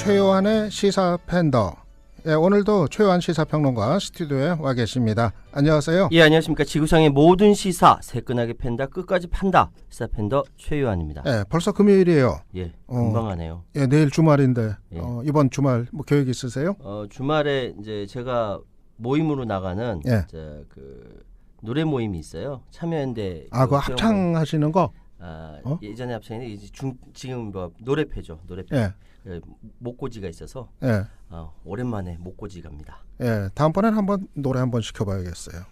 최요한의 시사 팬더. 오늘도 최요한 시사평론가 스튜디오에 와 계십니다. 안녕하세요. 예, 안녕하십니까. 지구상의 모든 시사 새끈하게 팬다 끝까지 판다 시사 팬더 최요한입니다. 벌써 금요일이에요. 예, 금방 하네요. 내일 주말인데 예. 이번 주말 뭐 계획 있으세요? 주말에 이제 제가 모임으로 나가는 예. 그 노래 모임이 있어요. 참여연대. 그 합창 하시는 거? 예전에 합창인데 이제 지금 뭐 노래패죠. 노래패. 예. 목고지가 있어서 오랜만에 목고지 갑니다. 예, 다음번엔 한번 노래 한번 시켜봐야겠어요.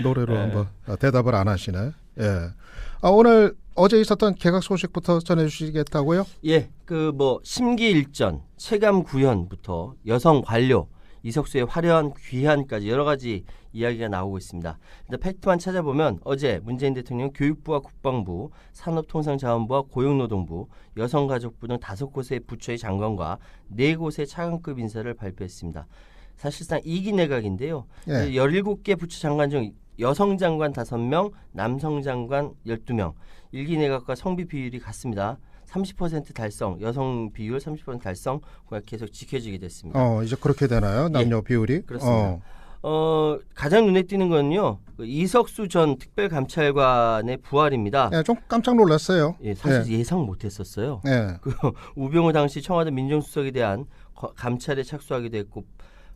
노래로 한번 대답을 안 하시네. 예. 오늘 어제 있었던 개각 소식부터 전해주시겠다고요? 예, 그 뭐 심기일전, 체감 구현부터 여성 관료, 이석수의 화려한 귀환까지 여러 가지 이야기가 나오고 있습니다. 일단 팩트만 찾아보면 어제 문재인 대통령 교육부와 국방부, 산업통상자원부와 고용노동부, 여성가족부 등 5곳의 부처의 장관과 4곳의 차관급 인사를 발표했습니다. 사실상 2기 내각인데요. 예. 17개 부처 장관 중 여성 장관 5명, 남성 장관 12명. 1기 내각과 성비 비율이 같습니다. 30% 달성, 여성 비율 30% 달성 계속 지켜지게 됐습니다. 이제 그렇게 되나요? 남녀 비율이? 그렇습니다. 가장 눈에 띄는 건요. 이석수 전 특별감찰관의 부활입니다. 예, 좀 깜짝 놀랐어요. 예, 사실 예상 못했었어요. 예. 그 우병우 당시 청와대 민정수석에 대한 감찰에 착수하기도 했고,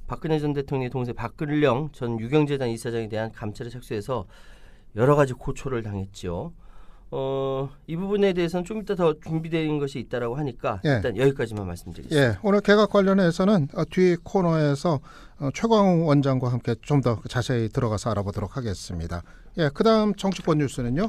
박근혜 전 대통령의 동생 박근령 전 유경재단 이사장에 대한 감찰에 착수해서 여러 가지 고초를 당했죠. 이 부분에 대해서는 좀 이따 더 준비된 것이 있다라고 하니까 일단 여기까지만 말씀드리겠습니다. 예, 오늘 개각 관련해서는 뒤 코너에서 최광욱 원장과 함께 좀 더 자세히 들어가서 알아보도록 하겠습니다. 예, 그다음 정치권 뉴스는요?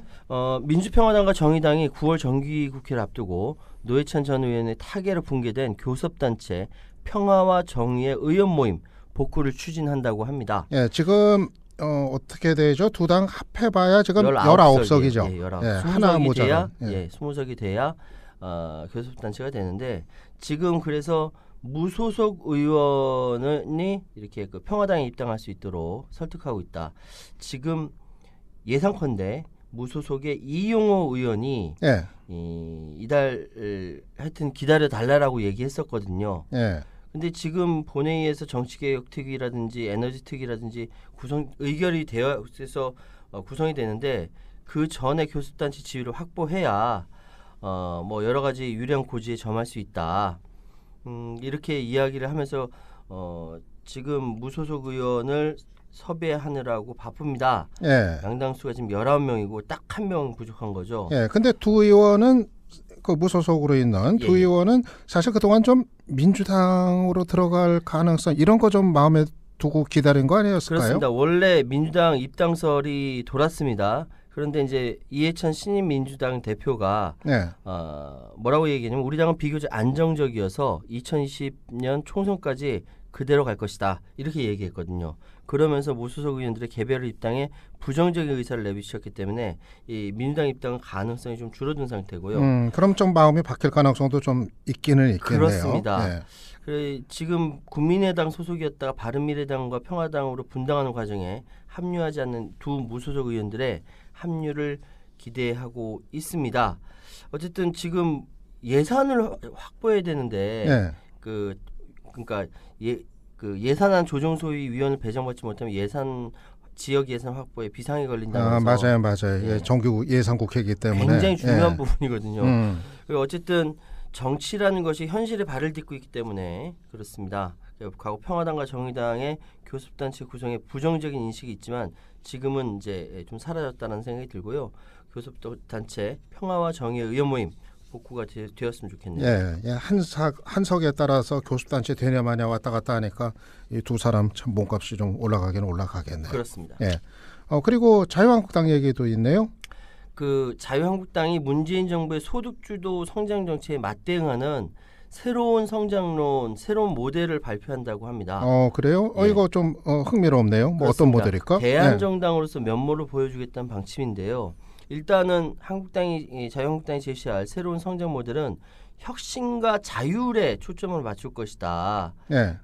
민주평화당과 정의당이 9월 정기국회를 앞두고 노회찬 전 의원의 타계로 붕괴된 교섭단체 평화와 정의의 의원 모임 복구를 추진한다고 합니다. 예, 지금 어떻게 되죠? 두 당 합해봐야 지금 19석이죠. 예, 19석. 예, 하나 모자라. 20석이 돼야 교섭단체가 되는데 지금 그래서 무소속 의원이 이렇게 그 평화당에 입당할 수 있도록 설득하고 있다. 지금 예상컨대 무소속의 이용호 의원이 이달 하여튼 기다려달라고 얘기했었거든요. 예. 근데 지금 본회의에서 정치개혁 특위라든지 에너지 특위라든지 의결이 되어서 구성이 되는데 그 전에 교섭단체 지위를 확보해야 뭐 여러 가지 유령 고지에 점할 수 있다. 이렇게 이야기를 하면서 지금 무소속 의원을 섭외하느라고 바쁩니다. 예. 양당 수가 지금 19명이고 딱 1명 부족한 거죠. 예. 근데 두 의원은 그 무소속으로 있는 두 의원은 사실 그동안 좀 민주당으로 들어갈 가능성 이런 거 좀 마음에 두고 기다린 거 아니었을까요? 그렇습니다. 원래 민주당 입당설이 돌았습니다. 그런데 이제 이해찬 신임 민주당 대표가 뭐라고 얘기했냐면 우리 당은 비교적 안정적이어서 2020년 총선까지 그대로 갈 것이다. 이렇게 얘기했거든요. 그러면서 무소속 의원들의 개별 입당에 부정적인 의사를 내비쳤기 때문에 이 민주당 입당 가능성이 좀 줄어든 상태고요. 그럼 좀 마음이 바뀔 가능성도 좀 있기는 있겠네요. 그렇습니다. 지금 국민의당 소속이었다가 바른미래당과 평화당으로 분당하는 과정에 합류하지 않는 두 무소속 의원들의 합류를 기대하고 있습니다. 어쨌든 지금 예산을 확보해야 되는데 그러니까 예산안 조정소위 위원을 배정받지 못하면 지역 예산 확보에 비상이 걸린다면서 맞아요. 예, 정규 예산국회이기 때문에 굉장히 중요한 부분이거든요. 그리고 어쨌든 정치라는 것이 현실에 발을 딛고 있기 때문에 그렇습니다. 과거 평화당과 정의당의 교섭단체 구성에 부정적인 인식이 있지만 지금은 이제 좀 사라졌다는 생각이 들고요. 교섭단체 평화와 정의의 의원 모임 복구가 되었으면 좋겠네요. 한 석에 따라서 교섭단체 되냐 마냐 왔다 갔다 하니까 이 두 사람 참 몸값이 좀 올라가긴 올라가겠네요. 그렇습니다. 그리고 자유한국당 얘기도 있네요. 그 자유한국당이 문재인 정부의 소득주도 성장 정책에 맞대응하는 새로운 성장론, 새로운 모델을 발표한다고 합니다. 그래요? 이거 좀 흥미롭네요. 뭐 어떤 모델일까? 대한정당으로서 면모를 보여주겠다는 방침인데요. 일단은 자유한국당이 제시할 새로운 성장 모델은 혁신과 자율에 초점을 맞출 것이다.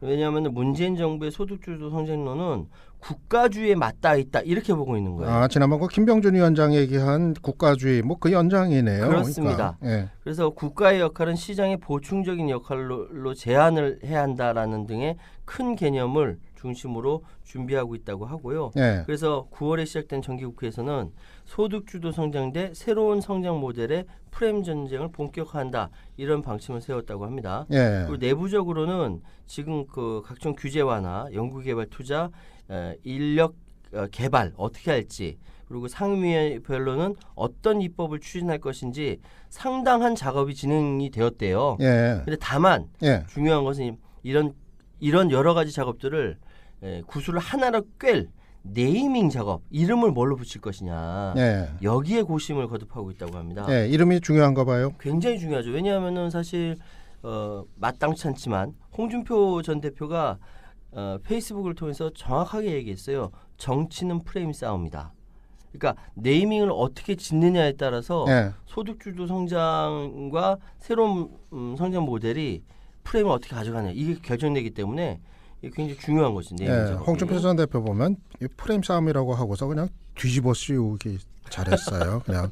왜냐하면 문재인 정부의 소득주도 성장론은 국가주의에 맞닿아 있다 이렇게 보고 있는 거예요. 아, 지난번 그 김병준 위원장 얘기한 국가주의 뭐 그 연장이네요. 그렇습니다. 그러니까. 예. 그래서 국가의 역할은 시장의 보충적인 역할로 제한을 해야 한다라는 등의 큰 개념을 중심으로 준비하고 있다고 하고요. 예. 그래서 9월에 시작된 정기국회에서는 소득주도 성장 대 새로운 성장 모델의 프레임 전쟁을 본격화한다 이런 방침을 세웠다고 합니다. 예. 그리고 내부적으로는 지금 그 각종 규제 완화, 연구개발 투자, 인력 개발 어떻게 할지 그리고 상임위별로는 어떤 입법을 추진할 것인지 상당한 작업이 진행이 되었대요. 예. 근데 다만 예. 중요한 것은 이런 여러 가지 작업들을 구슬을 하나로 꿰 네이밍 작업, 이름을 뭘로 붙일 것이냐. 예. 여기에 고심을 거듭하고 있다고 합니다. 예. 이름이 중요한가 봐요. 굉장히 중요하죠. 왜냐하면은 사실 마땅치 않지만 홍준표 전 대표가 페이스북을 통해서 정확하게 얘기했어요. 정치는 프레임 싸움이다. 그러니까 네이밍을 어떻게 짓느냐에 따라서 예. 소득주도 성장과 새로운 성장 모델이 프레임을 어떻게 가져가냐 이게 결정되기 때문에 이게 굉장히 중요한 것이 네이밍 예. 작업이. 홍준표 전 대표 보면 이 프레임 싸움이라고 하고서 그냥 뒤집어 씌우기 잘했어요. 그냥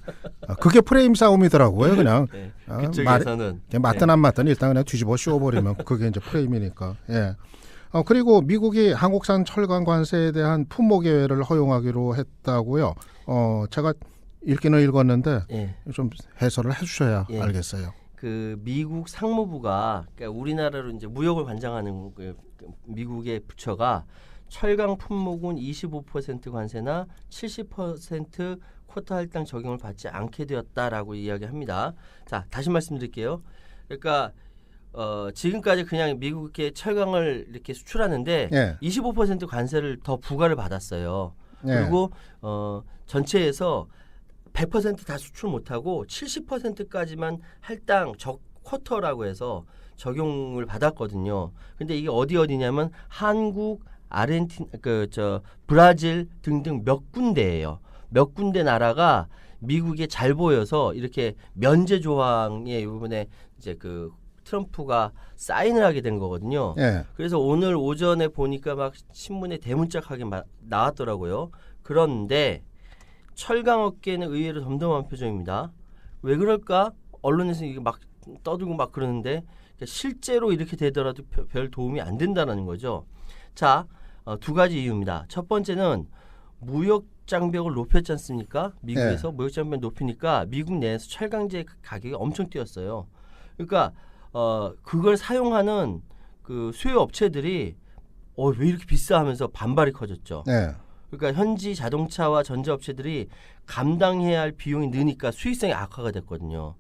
그게 프레임 싸움이더라고요. 그냥 네, 말, 그쪽에서는 맞든 안 맞든 일단 그냥 뒤집어 씌워버리면 그게 이제 프레임이니까. 예. 그리고 미국이 한국산 철강 관세에 대한 품목 예외를 허용하기로 했다고요. 제가 읽기는 읽었는데 예. 좀 해설을 해주셔야 예. 알겠어요. 그 미국 상무부가 그러니까 우리나라로 이제 무역을 관장하는 그 미국의 부처가 철강 품목은 25% 관세나 70% 쿼터 할당 적용을 받지 않게 되었다라고 이야기합니다. 자, 다시 말씀드릴게요. 그러니까 지금까지 그냥 미국에 철강을 이렇게 수출하는데 예. 25% 관세를 더 부과를 받았어요. 예. 그리고 전체에서 100% 다 수출 못하고 70%까지만 할당 적 쿼터라고 해서 적용을 받았거든요. 근데 이게 어디냐면 한국, 아르헨티나, 브라질 등등 몇 군데예요. 몇 군데 나라가 미국에 잘 보여서 이렇게 면제 조항에 이번에 이제 그 트럼프가 사인을 하게 된 거거든요. 예. 그래서 오늘 오전에 보니까 막 신문에 대문짝하게 나왔더라고요. 그런데 철강업계는 의외로 덤덤한 표정입니다. 왜 그럴까? 언론에서 이게 막 떠들고 막 그러는데 실제로 이렇게 되더라도 별 도움이 안 된다는 거죠. 자, 두 가지 이유입니다. 첫 번째는 무역 장벽을 높였지 않습니까? 미국에서 무역 장벽을 높이니까 미국 내에서 철강제 가격이 엄청 뛰었어요. 그러니까 그걸 사용하는 그 수요 업체들이 왜 이렇게 비싸 하면서 반발이 커졌죠. 네. 그러니까 현지 자동차와 전자업체들이 감당해야 할 비용이 느니까 수익성이 악화가 됐거든요.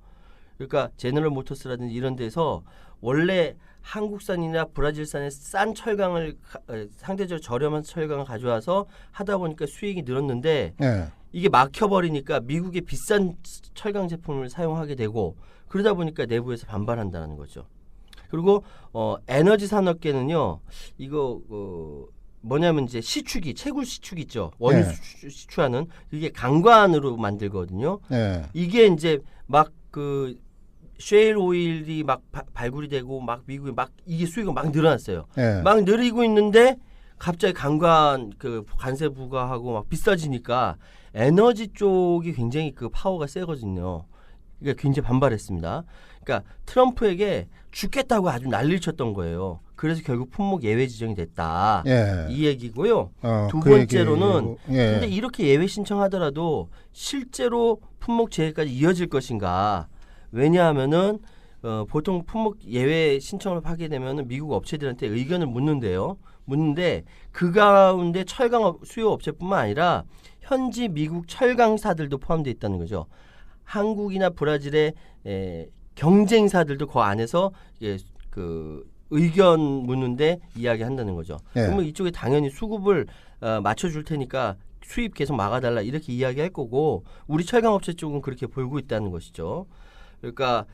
그러니까 제너럴 모터스라든지 이런 데서 원래 한국산이나 브라질산의 싼 철강을 상대적으로 저렴한 철강을 가져와서 하다 보니까 수익이 늘었는데 네. 이게 막혀버리니까 미국의 비싼 철강 제품을 사용하게 되고 그러다 보니까 내부에서 반발한다는 거죠. 그리고 에너지 산업계는요. 이거 뭐냐면 이제 시축이 채굴 시축 있죠. 원유 시추하는 이게 강관으로 만들거든요. 네. 이게 이제 막 그 셰일 오일이 막 발굴이 되고 막 미국에 막 이게 수익이 막 늘어났어요. 네. 막 늘리고 있는데 갑자기 강관 그 관세 부과하고 막 비싸지니까 에너지 쪽이 굉장히 그 파워가 세거든요. 그러니까 굉장히 반발했습니다. 그러니까 트럼프에게 죽겠다고 아주 난리를 쳤던 거예요. 그래서 결국 품목 예외 지정이 됐다. 예. 이 얘기고요. 두 그 번째로는 예. 근데 이렇게 예외 신청하더라도 실제로 품목 제외까지 이어질 것인가? 왜냐하면은 보통 품목 예외 신청을 하게 되면은 미국 업체들한테 의견을 묻는데요. 묻는데 그 가운데 철강 수요 업체뿐만 아니라 현지 미국 철강사들도 포함되어 있다는 거죠. 한국이나 브라질의 경쟁사들도 그 안에서 그 의견 묻는데 이야기한다는 거죠. 예. 그러면 이쪽에 당연히 수급을 맞춰줄 테니까 수입 계속 막아달라 이렇게 이야기할 거고 우리 철강업체 쪽은 그렇게 보고 있다는 것이죠. 그러니까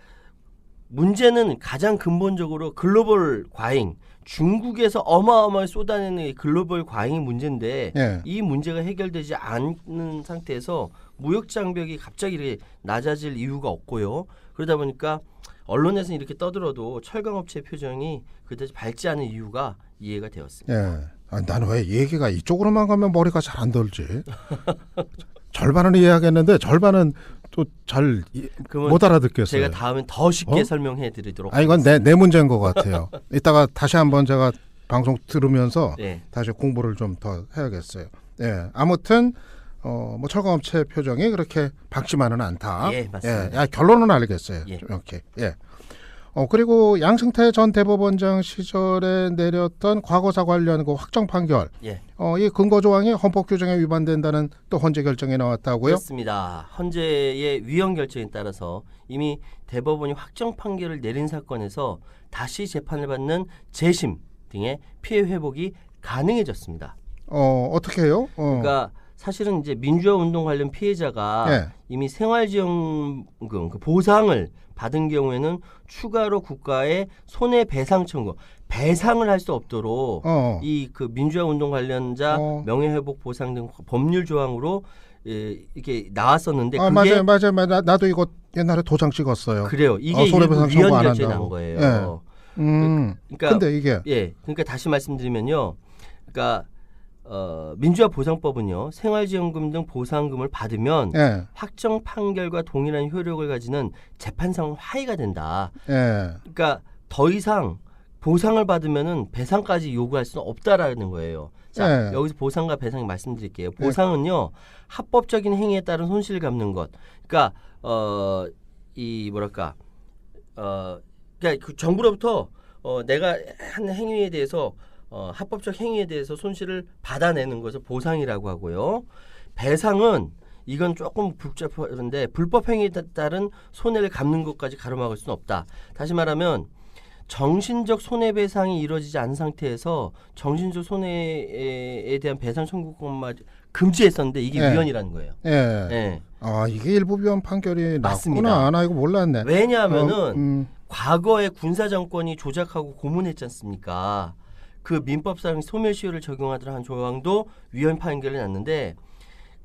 문제는 가장 근본적으로 글로벌 과잉, 중국에서 어마어마하게 쏟아내는 글로벌 과잉이 문제인데 예. 이 문제가 해결되지 않는 상태에서 무역 장벽이 갑자기 이렇게 낮아질 이유가 없고요. 그러다 보니까 언론에서는 이렇게 떠들어도 철강업체 표정이 그다지 밝지 않은 이유가 이해가 되었습니다. 예. 나는 왜 얘기가 이쪽으로만 가면 머리가 잘 안 돌지? 절반은 이해하겠는데 절반은 또 잘 못 알아듣겠어요. 제가 다음엔 더 쉽게 설명해 드리도록 이건 내 문제인 것 같아요. 이따가 다시 한번 제가 방송 들으면서 네. 다시 공부를 좀 더 해야겠어요. 예, 아무튼 뭐 철강업체 표정이 그렇게 밝지만은 않다. 예, 맞습니다. 예, 결론은 알겠어요. 예. 이렇게. 예. 그리고 양승태 전 대법원장 시절에 내렸던 과거사 관련 그 확정 판결, 예. 이 근거 조항이 헌법 규정에 위반된다는 또 헌재 결정이 나왔다고요? 그렇습니다. 헌재의 위헌 결정에 따라서 이미 대법원이 확정 판결을 내린 사건에서 다시 재판을 받는 재심 등의 피해 회복이 가능해졌습니다. 어떻게 해요? 그러니까 사실은 이제 민주화 운동 관련 피해자가 예. 이미 생활지원금 그 보상을 받은 경우에는 추가로 국가에 손해배상 청구, 배상을 할 수 없도록 이 그 민주화 운동 관련자 명예회복 보상 등 법률 조항으로 이렇게 나왔었는데 그게 맞아요. 나도 이거 옛날에 도장 찍었어요. 그래요. 이게 손해배상 청구 위헌 안 결정이 한다고. 난 거예요. 그러니까 근데 이게 그러니까 다시 말씀드리면요. 그러니까 민주화 보상법은요. 생활지원금 등 보상금을 받으면 예. 확정 판결과 동일한 효력을 가지는 재판상 화해가 된다. 예. 그러니까 더 이상 보상을 받으면은 배상까지 요구할 수는 없다라는 거예요. 자, 예. 여기서 보상과 배상 말씀드릴게요. 보상은요. 합법적인 행위에 따른 손실을 갚는 것. 그러니까 이 뭐랄까 그러니까 그 정부로부터 내가 한 행위에 대해서 합법적 행위에 대해서 손실을 받아내는 것을 보상이라고 하고요. 배상은 이건 조금 복잡한데 불법 행위에 따른 손해를 갚는 것까지 가로막을 수는 없다. 다시 말하면 정신적 손해배상이 이루어지지 않은 상태에서 정신적 손해에 대한 배상 청구권만 금지했었는데 이게 예. 위헌이라는 거예요. 예. 예. 이게 일부 위헌 판결이 맞습니다. 났구나. 나 이거 몰랐네. 왜냐하면은 과거에 군사 정권이 조작하고 고문했지 않습니까? 그 민법상 소멸시효를 적용하도록 한 조항도 위헌 판결이 났는데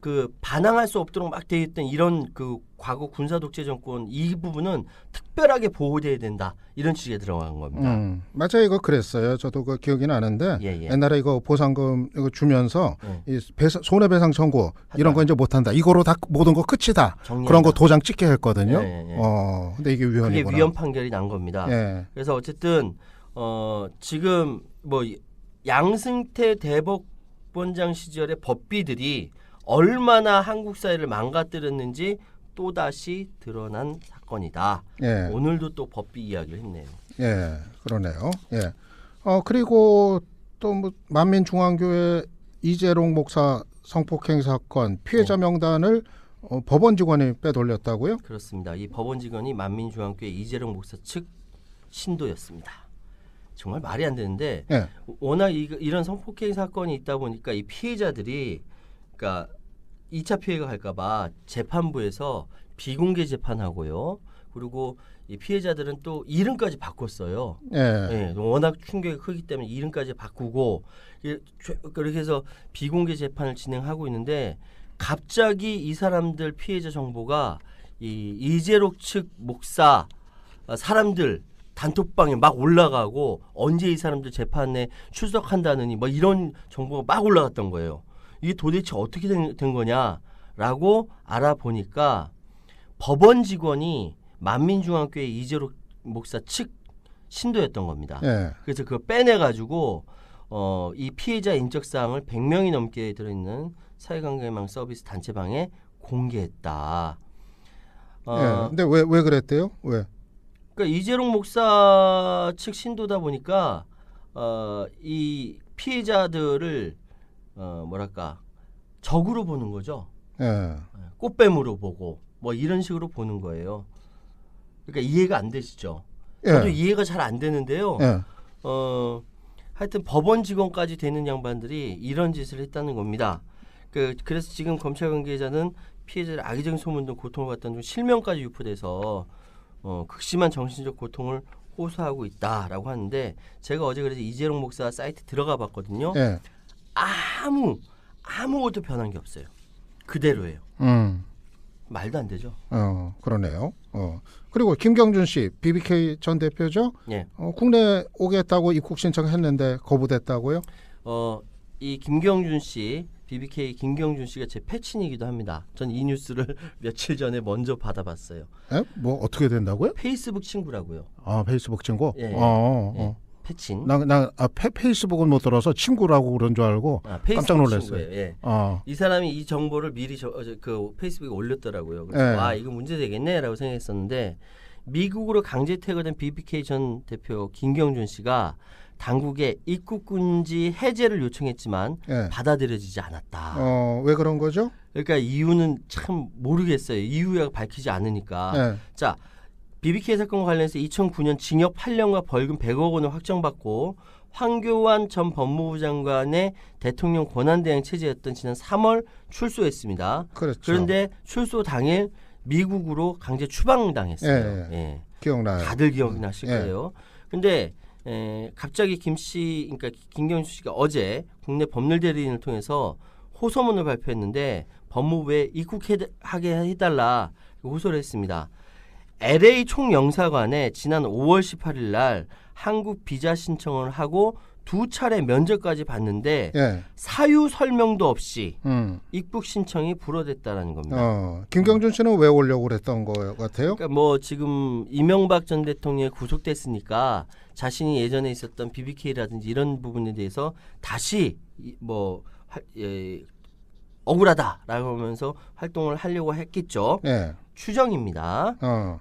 그 반항할 수 없도록 막 돼 있던 이런 그 과거 군사 독재 정권 이 부분은 특별하게 보호돼야 된다 이런 취지에 들어간 겁니다. 맞아요, 이거 그랬어요. 저도 그 기억이 나는데 예. 옛날에 이거 보상금 이거 주면서 이 손해배상 청구 이런 거 이제 못한다. 이거로 다 모든 거 끝이다. 정리한다. 그런 거 도장 찍게 했거든요. 예. 근데 이게 위헌이구나. 그게 위헌 판결이 난 겁니다. 예. 그래서 어쨌든 지금 뭐 양승태 대법원장 시절의 법비들이 얼마나 한국 사회를 망가뜨렸는지 또다시 드러난 사건이다. 예. 오늘도 또 법비 이야기를 했네요. 예, 그러네요. 예. 그리고 또 뭐 만민중앙교회 이재롱 목사 성폭행 사건 피해자 명단을 법원 직원이 빼돌렸다고요? 그렇습니다. 이 법원 직원이 만민중앙교회 이재롱 목사 측 신도였습니다. 정말 말이 안 되는데 예. 워낙 이런 성폭행 사건이 있다 보니까 이 피해자들이 그러니까 2차 피해가 갈까봐 재판부에서 비공개 재판하고요. 그리고 이 피해자들은 또 이름까지 바꿨어요. 예. 워낙 충격이 크기 때문에 이름까지 바꾸고 그렇게 해서 비공개 재판을 진행하고 있는데 갑자기 이 사람들 피해자 정보가 이 이재록 측 목사 사람들 단톡방에 막 올라가고 언제 이 사람들 재판에 출석한다느니 뭐 이런 정보가 막 올라갔던 거예요. 이게 도대체 어떻게 된 거냐라고 알아보니까 법원 직원이 만민중앙교회 이재록 목사 측 신도였던 겁니다. 예. 그래서 그걸 빼내가지고 이 피해자 인적사항을 100명이 넘게 들어있는 사회관계망 서비스 단체방에 공개했다. 예. 근데 왜 그랬대요? 왜? 그러니까 이재록 목사 측 신도다 보니까 이 피해자들을 뭐랄까 적으로 보는 거죠. 예. 꽃뱀으로 보고 뭐 이런 식으로 보는 거예요. 그러니까 이해가 안 되시죠. 예. 저도 이해가 잘 안 되는데요. 예. 하여튼 법원 직원까지 되는 양반들이 이런 짓을 했다는 겁니다. 그래서 지금 검찰 관계자는 피해자를 악의적인 소문 등 고통을 받던 중 실명까지 유포돼서 극심한 정신적 고통을 호소하고 있다라고 하는데 제가 어제 그래서 이재롱 목사 사이트 들어가 봤거든요. 예. 아무것도 변한 게 없어요. 그대로예요. 말도 안 되죠. 그러네요. 그리고 김경준 씨, BBK 전 대표죠. 예. 국내 오겠다고 입국 신청했는데 거부됐다고요? 이 김경준 씨, BBK 김경준 씨가 제 패친이기도 합니다. 전 이 뉴스를 며칠 전에 먼저 받아봤어요. 에? 뭐 어떻게 된다고요? 페이스북 친구라고요. 아 페이스북 친구? 예, 예. 예. 패친. 페이스북은 못 들어서 친구라고 그런 줄 알고 깜짝 놀랐어요. 친구예요. 예. 아. 이 사람이 이 정보를 미리 그 페이스북에 올렸더라고요. 그래서 예. 와 이거 문제 되겠네라고 생각했었는데 미국으로 강제 퇴거된 BBK 전 대표 김경준 씨가 당국에 입국 금지 해제를 요청했지만 예. 받아들여지지 않았다. 왜 그런 거죠? 그러니까 이유는 참 모르겠어요. 이유가 밝히지 않으니까. 예. 자, BBK 사건과 관련해서 2009년 징역 8년과 벌금 100억 원을 확정받고 황교안 전 법무부 장관의 대통령 권한대행 체제였던 지난 3월 출소했습니다. 그렇죠. 그런데 출소 당일 미국으로 강제 추방당했어요. 예. 기억나요. 다들 기억나실 예. 거예요. 근데 갑자기 그러니까 김경수 씨가 어제 국내 법률 대리인을 통해서 호소문을 발표했는데 법무부에 입국하게 해달라 호소를 했습니다. LA 총영사관에 지난 5월 18일 날 한국 비자 신청을 하고 2차례 면접까지 봤는데 예. 사유 설명도 없이 입국 신청이 불어댔다라는 겁니다. 김경준 씨는 왜 오려고 그랬던 것 같아요? 그러니까 뭐 지금 이명박 전 대통령이 구속됐으니까 자신이 예전에 있었던 BBK라든지 이런 부분에 대해서 다시 억울하다라고 하면서 활동을 하려고 했겠죠. 예. 추정입니다.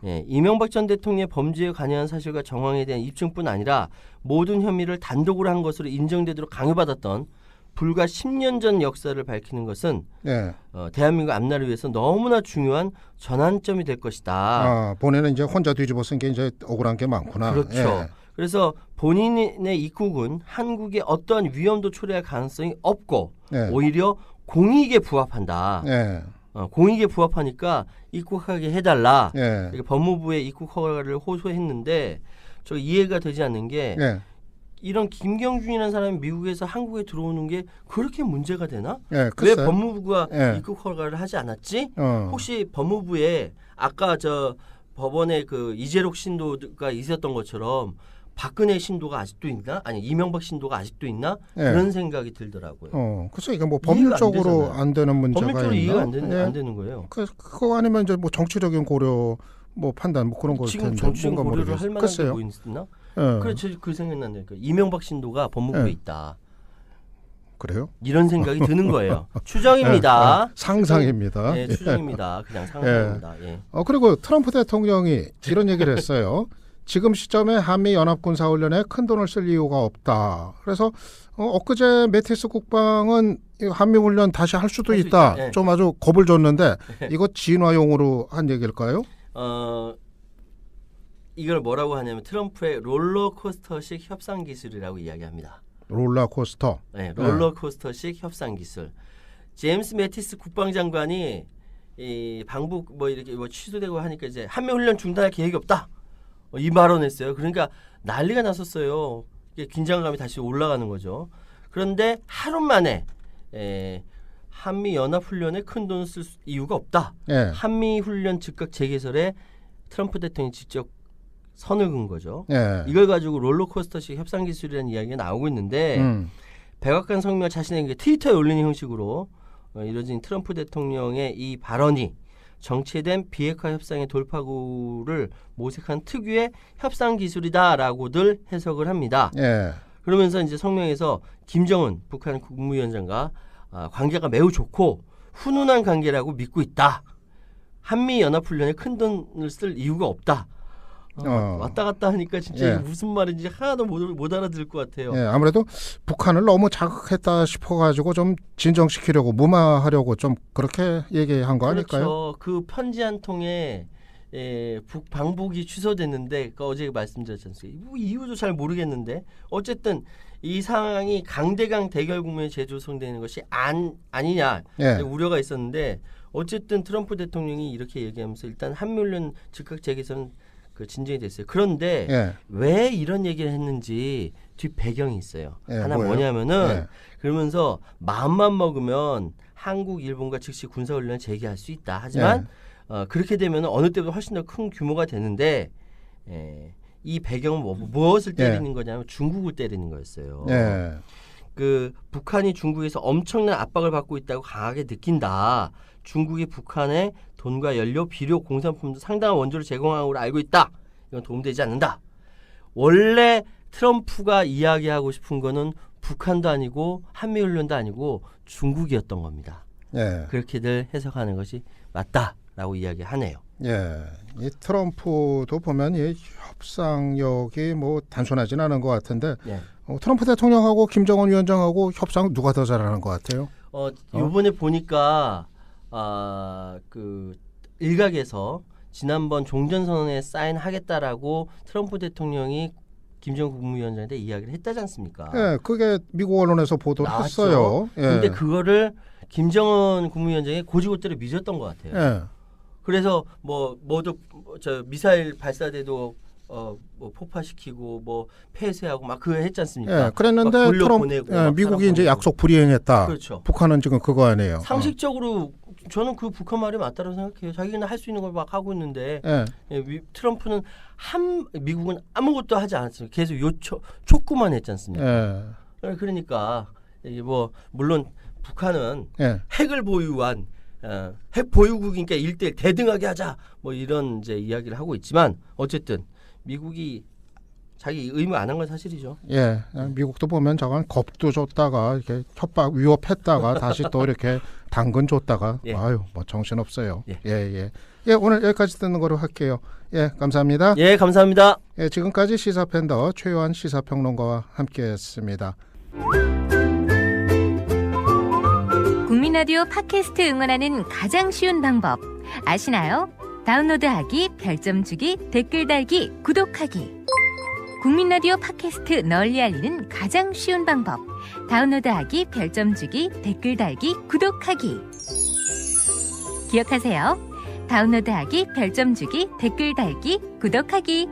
예, 이명박 전 대통령의 범죄에 관여한 사실과 정황에 대한 입증뿐 아니라 모든 혐의를 단독으로 한 것으로 인정되도록 강요받았던 불과 10년 전 역사를 밝히는 것은 예. 대한민국 앞날을 위해서 너무나 중요한 전환점이 될 것이다. 본인은 이제 혼자 뒤집어 쓴 게 이제 억울한 게 많구나. 그렇죠. 예. 그래서 본인의 입국은 한국에 어떠한 위험도 초래할 가능성이 없고 예. 오히려 공익에 부합한다. 예. 공익에 부합하니까 입국하게 해달라. 예. 이렇게 법무부에 입국 허가를 호소했는데 저 이해가 되지 않는 게 예. 이런 김경준이라는 사람이 미국에서 한국에 들어오는 게 그렇게 문제가 되나? 예. 왜 글쎄. 법무부가 예. 입국 허가를 하지 않았지? 어. 혹시 법무부에 아까 저 법원에 그 이재록 신도가 있었던 것처럼 박근혜 신도가 아직도 있나? 아니 이명박 신도가 아직도 있나? 예. 그런 생각이 들더라고요. 글쎄 이게 뭐 이해가 안 법률적으로 되잖아요. 안 되는 문제가 법률적으로 있나? 이해가 예. 안 되는 거예요. 그거 아니면 이제 뭐 정치적인 고려, 뭐 판단, 뭐 그런 걸 지금 텐데 정치적 뭔가 고려를 할 만한 게 글쎄요. 뭐 있나? 예. 그래서 그 생각 난다니까. 이명박 신도가 법무부에 예. 있다. 그래요? 이런 생각이 드는 거예요. 추정입니다. 상상입니다. 네, 추정입니다. 그냥 상상입니다. 예. 그리고 트럼프 대통령이 이런 얘기를 했어요. 지금 시점에 한미 연합군사훈련에 큰 돈을 쓸 이유가 없다. 그래서 엊그제 매티스 국방은 한미 훈련 다시 할 수도 할수 있다. 있다. 예. 좀 아주 겁을 줬는데 이거 진화용으로 한 얘기일까요? 이걸 뭐라고 하냐면 트럼프의 롤러코스터식 협상 기술이라고 이야기합니다. 롤러코스터. 네, 롤러코스터식 협상 기술. 제임스 매티스 국방장관이 이 방북 뭐 이렇게 뭐 취소되고 하니까 이제 한미 훈련 중단할 계획이 없다. 이 발언했어요. 그러니까 난리가 났었어요. 이게 긴장감이 다시 올라가는 거죠. 그런데 하루 만에 한미 연합 훈련에 큰 돈을 쓸 이유가 없다. 예. 한미 훈련 즉각 재개설에 트럼프 대통령이 직접 선을 그은 거죠. 예. 이걸 가지고 롤러코스터식 협상 기술이라는 이야기가 나오고 있는데 백악관 성명 자신의 트위터에 올리는 형식으로 이뤄진 트럼프 대통령의 이 발언이 정체된 비핵화 협상의 돌파구를 모색한 특유의 협상 기술이다라고들 해석을 합니다. 예. 그러면서 이제 성명에서 김정은 북한 국무위원장과 관계가 매우 좋고 훈훈한 관계라고 믿고 있다. 한미 연합 훈련에 큰 돈을 쓸 이유가 없다. 왔다 갔다 하니까 진짜 예. 이게 무슨 말인지 하나도 못 알아들을 것 같아요. 예, 아무래도 북한을 너무 자극했다 싶어가지고 좀 진정시키려고 무마하려고 좀 그렇게 얘기한 거 아닐까요? 그렇죠. 그 편지 한 통에 방북이 취소됐는데 어제 말씀드렸지 않습니까? 뭐 이유도 잘 모르겠는데 어쨌든 이 상황이 강대강 대결 국면에 재조성되는 것이 아니냐 예. 우려가 있었는데 어쨌든 트럼프 대통령이 이렇게 얘기하면서 일단 한미훈련 즉각 재개선 진전이 됐어요. 그런데 예. 왜 이런 얘기를 했는지 뒷 배경이 있어요. 예, 하나 뭐예요? 뭐냐면은 예. 그러면서 마음만 먹으면 한국, 일본과 즉시 군사훈련을 재개할 수 있다. 하지만 그렇게 되면 어느 때보다 훨씬 더 큰 규모가 되는데 이 배경은 무엇을 때리는 거냐면 중국을 때리는 거였어요. 예. 그 북한이 중국에서 엄청난 압박을 받고 있다고 강하게 느낀다. 중국이 북한에 돈과 연료, 비료, 공산품도 상당한 원조를 제공하는 걸로 알고 있다. 이건 도움되지 않는다. 원래 트럼프가 이야기하고 싶은 거는 북한도 아니고 한미훈련도 아니고 중국이었던 겁니다. 예. 그렇게들 해석하는 것이 맞다라고 이야기하네요. 예, 이 트럼프도 보면 이 협상력이 뭐 단순하진 않은 것 같은데 예. 트럼프 대통령하고 김정은 위원장하고 협상 누가 더 잘하는 것 같아요? 이번에 보니까 그 일각에서 지난번 종전선언에 사인하겠다라고 트럼프 대통령이 김정은 국무위원장한테 이야기를 했다지 않습니까? 예, 그게 미국 언론에서 보도를 했어요. 예. 근데 그거를 김정은 국무위원장이 고지고대로 믿었던 것 같아요. 예. 그래서 모두 저 미사일 발사대도 뭐 폭파시키고 뭐 폐쇄하고 막 그거 했지 않습니까? 예, 그랬는데 미국이 이제 약속 불이행했다. 그렇죠. 북한은 지금 그거 아니에요. 상식적으로 저는 그 북한 말이 맞다고 생각해요. 자기는 할 수 있는 걸 막 하고 있는데 트럼프는 미국은 아무것도 하지 않았습니다. 계속 촉구만 했지 않습니까? 그러니까 이게 뭐 물론 북한은 핵을 보유한 핵 보유국이니까 1대1 대등하게 하자 뭐 이런 이제 이야기를 하고 있지만 어쨌든 미국이 자기 의무 안 한 건 사실이죠. 예, 미국도 보면 저건 겁도 줬다가 이렇게 협박 위협했다가 다시 또 이렇게 당근 줬다가 아유 뭐 정신 없어요. 예, 오늘 여기까지 듣는 거로 할게요. 예, 감사합니다. 예, 감사합니다. 예, 지금까지 시사팬더 최요한 시사평론가와 함께했습니다. 국민라디오 팟캐스트 응원하는 가장 쉬운 방법 아시나요? 다운로드하기, 별점 주기, 댓글 달기, 구독하기. 국민라디오 팟캐스트 널리 알리는 가장 쉬운 방법. 다운로드하기, 별점 주기, 댓글 달기, 구독하기. 기억하세요. 다운로드하기, 별점 주기, 댓글 달기, 구독하기.